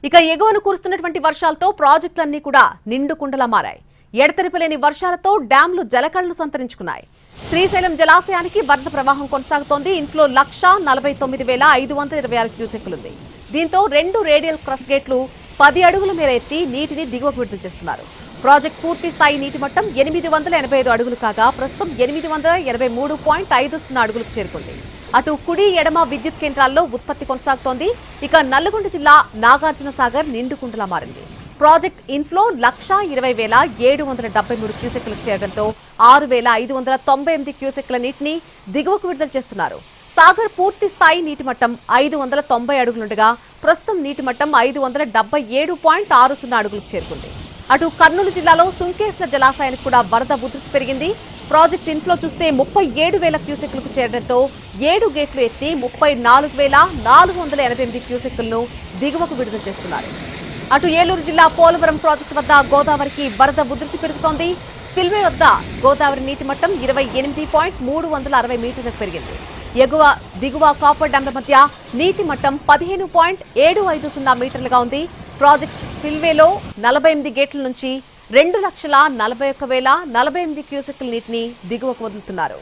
ఇక ఎగువన కురుస్తున్నటువంటి వర్షాలతో ప్రాజెక్టులన్నీ కూడా నిండుకుండలా మారాయి. ఎడతెరిపలేని వర్షాలతో డ్యాంలు జలకళను సంతరించుకున్నాయి. శ్రీశైలం జలాశయానికి వరద ప్రవాహం కొనసాగుతోంది. ఇన్ఫ్లో 1,49,526 క్యూసెక్కులుంది. దీంతో 2 రేడియల్ క్రస్ట్ గేట్లు 10 అడుగుల మేర ఎత్తి నీటిని దిగువకు విడుదల చేస్తున్నారు. ప్రాజెక్టు పూర్తి స్థాయి నీటి మట్టం 885 అడుగులు కాగా ప్రస్తుతం 883.50 అడుగులకు చేరుకుంది. అటు కుడి ఎడమ విద్యుత్ కేంద్రాల్లో ఉత్పత్తి కొనసాగుతోంది. ఇక నల్లగొండ జిల్లా నాగార్జున సాగర్ నిండుకుండలా మారింది. ప్రాజెక్ట్ ఇన్ఫ్లో 1,20,773 క్యూసెక్కులకు చేరడంతో 6,598 క్యూసెక్కుల నీటిని దిగువకు విడుదల చేస్తున్నారు. సాగర్ పూర్తి స్థాయి నీటి మట్టం 590 అడుగులుండగా ప్రస్తుతం నీటి మట్టం 577.60 అడుగులకు చేరుకుంది. అటు కర్నూలు జిల్లాలో సుంకేశ్ల జలాశయానికి కూడా వరద ఉధృతి పెరిగింది. ప్రాజెక్ట్ ఇన్ఫ్లో చూస్తే 37,000 క్యూసెక్కులకు చేరడంతో 7 గేట్లు ఎత్తి 34,488 క్యూసెక్కులను దిగువకు విడుదల చేస్తున్నారు. అటు ఏలూరు జిల్లా పోలవరం ప్రాజెక్టు వద్ద గోదావరికి వరద ఉధృతి పెరుగుతోంది. స్పిల్వే వద్ద గోదావరి నీటి మట్టం 28.360 మీటర్లకు పెరిగింది. ఎగువ దిగువ కాపర్ డ్యాంల మధ్య నీటి మట్టం 15.750 మీటర్లుగా ఉంది. ప్రాజెక్ట్ స్పిల్వేలో 48 గేట్ల నుంచి 2,41,048 క్యూసెక్కుల నీటిని దిగువకు వదులుతున్నారు.